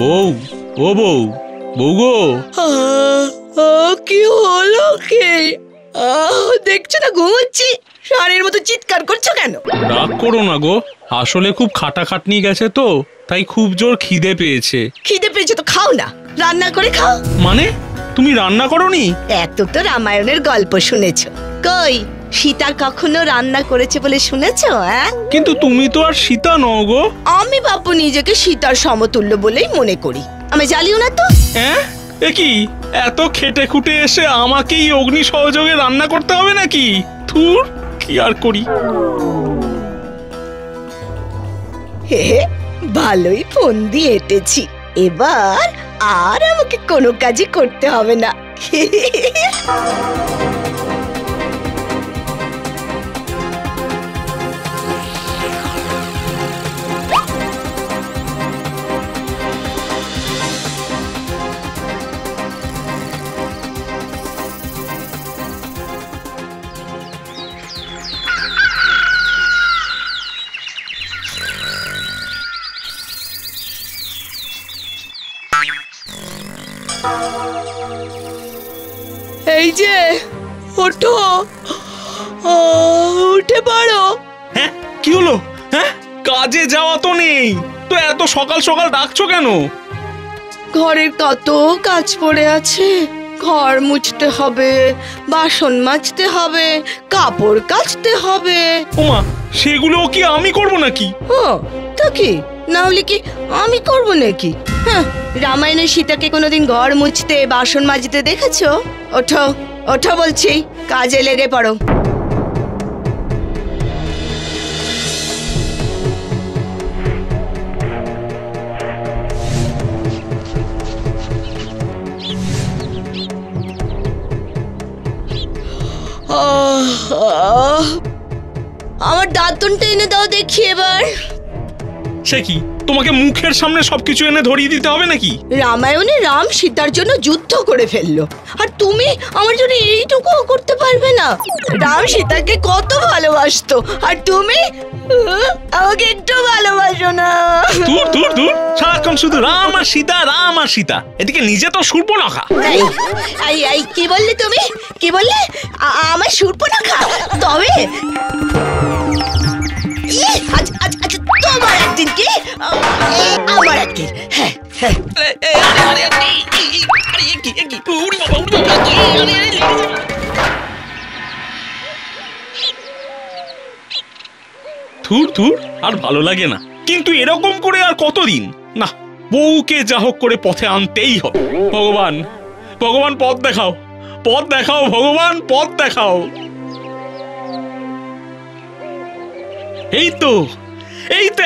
বউ, ও বউ, বউ গো। কি হলো কে? দেখছো না ঘুমোচ্ছি, ষাঁড়ের মতো চিৎকার করছো কেন? রাগ করো না গো, আসলে খুব খাটাখাটনি গেছে তো, তাই খুব জোর খিদে পেয়েছে। খিদে পেয়েছে তো খাও না, রান্না করে খাও। মানে তুমি রান্না করোনি? এত তো রামায়ণের গল্প শুনেছো, কই সীতা কখনো রান্না করেছে বলে শুনেছো? কিন্তু তুমি তো আর সীতা নও গো। আমি বাপু নিজেকে সীতার সমতুল্য বলেই মনে করি, আমি জ্বালিও না তো। এ কি, এত খেটে খুটে এসে আমাকেই অগ্নি সহযোগে রান্না করতে হবে নাকি? ধুর, কি আর করি। হে, ভালোই ফোন দিয়ে এঁটেছি, এবার আর আমাকে কোনো কাজই করতে হবে না। এই যে ওঠো, উঠে পড়ো। হ্যাঁ, কি হলো? হ্যাঁ, কাজে যাওয়া তো নেই তো, এত সকাল সকাল ডাকছো কেন? ঘরের কত কাজ পড়ে আছে, ঘর মুছতে হবে, বাসন মাজতে হবে, কাপড় কাচতে হবে। ওমা, সেগুলো কি আমি করব নাকি? তা কি, না হলে কি আমি করব নাকি? হ্যাঁ, রামায়ণের সীতাকে কোনোদিন ঘর মুছতে বাসন মাজতে দেখেছো? ওঠো ওঠো বলছি, কাজে লেগে পড়ো। আমার দাঁতনটা এনে দাও দেখি এবার। সে কি, তোমাকে মুখের সামনে সবকিছু এনে ধরিয়ে দিতে হবে নাকি? রামায়ণে রাম সীতার জন্য যুদ্ধ করে ফেললো, আর তুমি আমার জন্য এইটুকু করতে পারবে না? রাম সীতাকে কত ভালোবাসতো, আর তুমি আমাকে একটু ভালোবাসো না। দূর দূর দূর, সারাক্ষণ শুধু রাম আর সীতা, রাম আর সীতা। এদিকে নিজে তো শূর্পণখা। এই কি বললে তুমি? কি বললে? আমার শূর্পণখা? তবে তোমার একদিন কি আমার একদিন। হ্যাঁ হ্যাঁ, ধুর ধুর, আর ভালো লাগে না। কিন্তু এরকম করে আর কতদিন? না, বউকে যা হোক করে পথে আনতেই হবে। ভগবান, ভগবান পথ দেখাও, পথ দেখাও, ভগবান পথ দেখাও। এই তো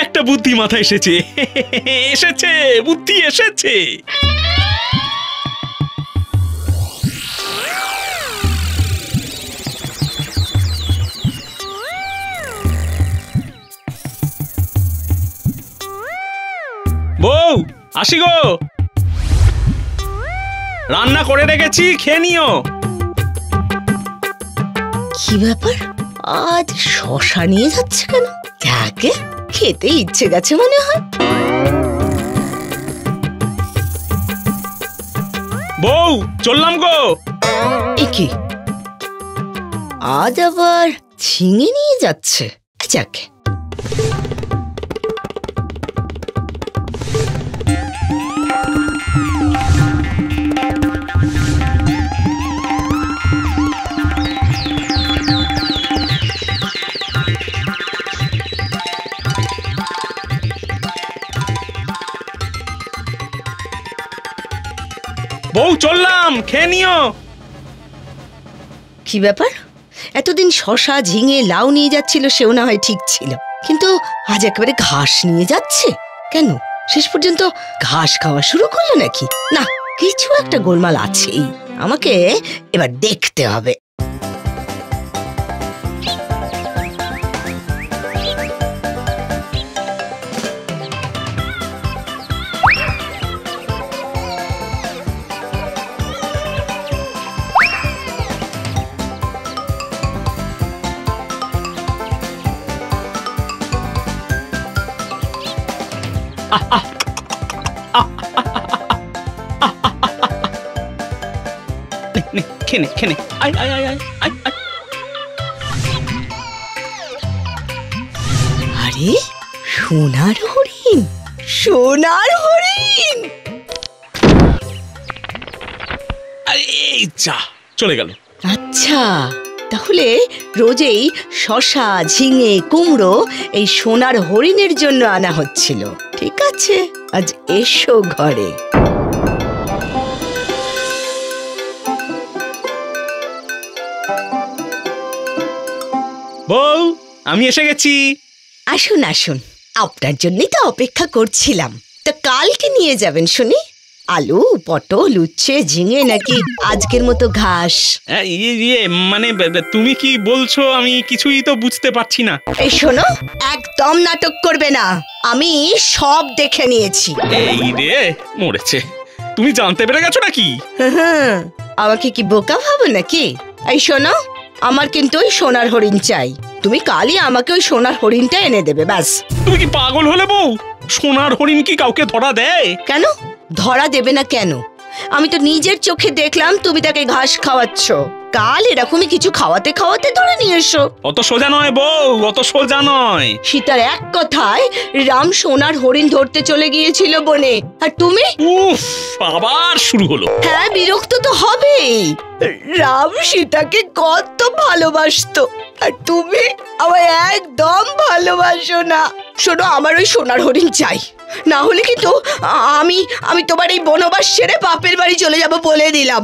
একটা বুদ্ধি মাথায় এসেছে। এসেছে, বুদ্ধি এসেছে। বউ, আসি গো। রান্না করে রেখেছি, খেয়ে নিও। কি ব্যাপার, আজ শশা নিয়ে যাচ্ছে কেন? যাকে খেতে ইচ্ছে গেছে মনে হয়। বউ, চললাম গো। কি, আজ আবার ঝিঙে নিয়ে যাচ্ছে? যাকে বউ, চললাম, খেয়ে নিও। কি ব্যাপার, এতদিন শশা ঝিঙে লাউ নিয়ে যাচ্ছিল, সেও না হয় ঠিক ছিল, কিন্তু আজ একেবারে ঘাস নিয়ে যাচ্ছে কেন? শেষ পর্যন্ত ঘাস খাওয়া শুরু করলো নাকি? না, কিছু একটা গোলমাল আছেই, আমাকে এবার দেখতে হবে। খেনে খেনে আয় আয় আয় আয় আয় আয়। আরে সোনার হরিণ, সোনার হরিণ! আরে এই যা চলে গেল। আচ্ছা, তাহলে রোজেই শসা, ঝিঙে, কুমড়ো এই সোনার হরিণের জন্য আনা হচ্ছিল। ঠিক আছে, আজ এসো ঘরে। বউ, আমি এসে গেছি। আসুন আসুন, আপনার জন্যই তো অপেক্ষা করছিলাম। তা কালকে নিয়ে যাবেন শুনি? আলু, পটল, উচ্ছে, ঝিঙে নাকি আজকের মতো ঘাস? মানে তুমি কি বলছো আমি কিছুই তো বুঝতে পারছি না। এই শোনো, একদম নাটক করবে না, আমি সব দেখে নিয়েছি। এই রে মরেছে, তুমি জানতে পেরে গেছো নাকি? আমাকে কি বোকা ভাবো নাকি? এই শোনো, আমার কিন্তু ওই সোনার হরিণ চাই। তুমি কালই আমাকে ওই সোনার হরিণটা এনে দেবে, ব্যাস। তুমি কি পাগল হলে বউ? সোনার হরিণ কি কাউকে ধরা দেয়? কেন ধরা দেবে না কেন? আমি তো নিজের চোখে দেখলাম তুমি তাকে ঘাস খাওয়াচ্ছ। কাল এরকমই কিছু খাওয়াতে খাওয়াতে ধরে নিয়ে এসো। অত সোজা নয় বউ, অত সোজা নয়। সীতার এক কথায় রাম সোনার হরিণ ধরতে চলে গিয়েছিল বনে, আর তুমি? উফ, আবার শুরু হলো। হ্যাঁ, বিরক্ত তো হবেই। রাম সীতাকে কত ভালোবাসতো, আর তুমি আমায় একদম ভালোবাসো না। শোনো, আমার ওই সোনার হরিণ চাই, না হলে কিন্তু আমি তোমার এই বনবাস ছেড়ে বাপের বাড়ি চলে যাব বলে দিলাম।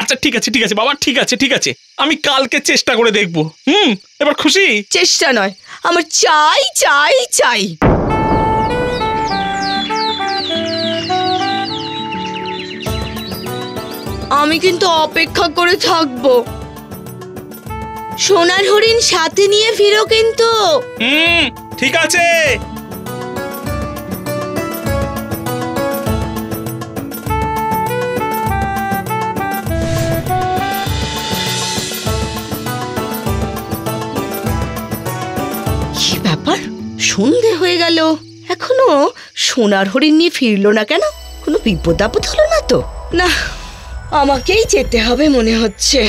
আচ্ছা ঠিক আছে ঠিক আছে বাবা, ঠিক আছে ঠিক আছে, আমি কালকে চেষ্টা করে দেখবো। এবার খুশি? চেষ্টা নয়, আমার চাই চাই চাই। আমি কিন্তু অপেক্ষা করে থাকবো। সোনার হরিণ সাথে নিয়ে ফিরো কিন্তু। ঠিক আছে। কি ব্যাপার, সন্ধে হয়ে গেল, এখনো সোনার হরিণ নিয়ে ফিরলো না কেন? কোনো বিপদ আপদ হলো না তো? না, আমাকেই যেতে হবে মনে হচ্ছে।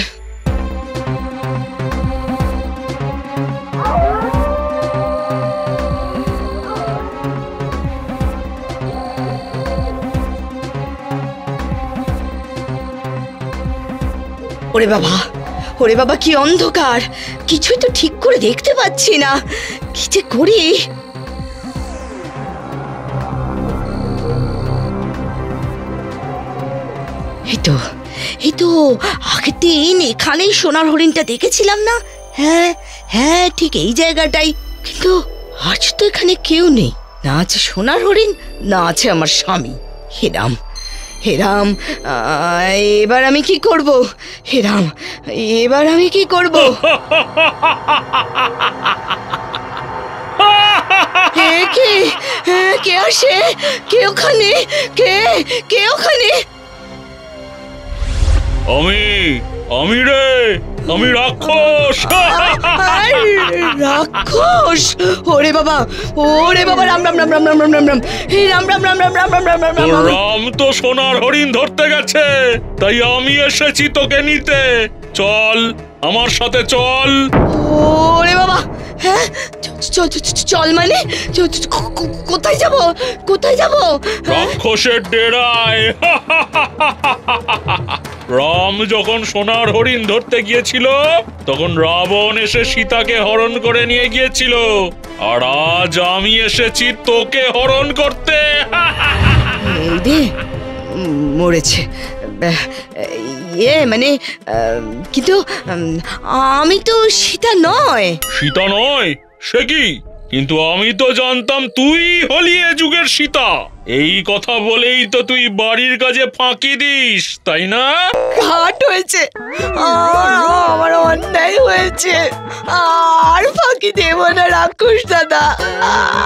ওরে বাবা, ওরে বাবা, কি অন্ধকার, কিছুই তো ঠিক করে দেখতে পাচ্ছি না, কি যে করি। এই তো আগের দিন এখানেই সোনার হরিণটা দেখেছিলাম না? হ্যাঁ হ্যাঁ, ঠিক এই জায়গাটাই। কিন্তু আজ তো এখানে কেউ নেই, না আছে সোনার হরিণ, না আছে আমার স্বামী। হেরাম হেরাম, এবার আমি কি করব? হেরাম, এবার আমি কি করব? কে আসে? কে ওখানে? কে ওখানে? আমি রে, আমি রাক্ষস। রাক্ষস? ওরে বাবা, ওরে বাবা, রাম রাম রাম রাম রাম রাম রাম রাম, রাম রাম রাম রাম রাম রাম রাম রাম রাম। রাম তো সোনার হরিণ ধরতে গেছে, তাই আমি এসেছি তোকে নিতে। চল আমার সাথে চল। ওরে বাবা, হ্যাঁ চল মানে? কোথায় যাব? কোথায় যাব? রাক্ষসের ডেরায়। রাম যখন সোনার হরিণ ধরতে গিয়েছিল তখন রাবণ এসে সীতাকে হরণ করে নিয়ে গিয়েছিল, আর আজ আমি এসেছি তোকে হরণ করতে। মরেছে মানে, কিন্তু আমি তো সীতা নয়। সীতা নয়? সে কি? কিন্তু আমি তো জানতাম তুই হলি এ যুগের সীতা। এই কথা বলেই তো তুই বাড়ির কাজে ফাঁকি দিস, তাই না? ঘাট হয়েছে, আমার অন্যায় হয়েছে, আর ফাঁকি দেব না রাক্ষস দাদা,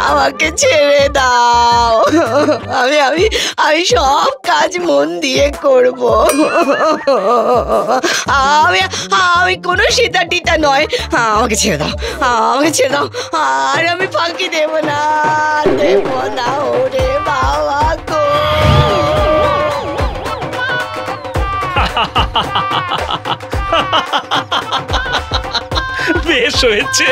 আমাকে ছেড়ে দাও। আমি আমি আমি সব কাজ মন দিয়ে করব। আমি আমি কোনো সীতা টিতা নয়, আমাকে ছেড়ে দাও, আমাকে ছেড়ে দাও, আর আমি ফাঁকি দেব না, দেব না। ওরে বাবা গো! বেশ হয়েছে।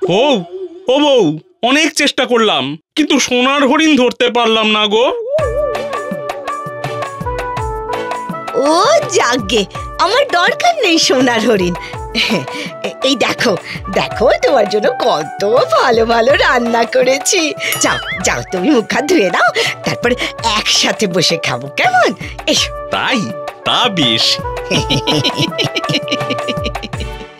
বউ, ও বউ, অনেক চেষ্টা করলাম কিন্তু সোনার হরিণ ধরতে পারলাম না গো। ও যাগে, আমার দরকার নেই সোনার হরিণ। এই দেখো দেখো, তোমার জন্য কত ভালো ভালো রান্না করেছি। যাও যাও, তুমি মুখ হাত ধুয়ে নাও, তারপরে একসাথে বসে খাবো, কেমন? এসো। তাই? তা বেশ।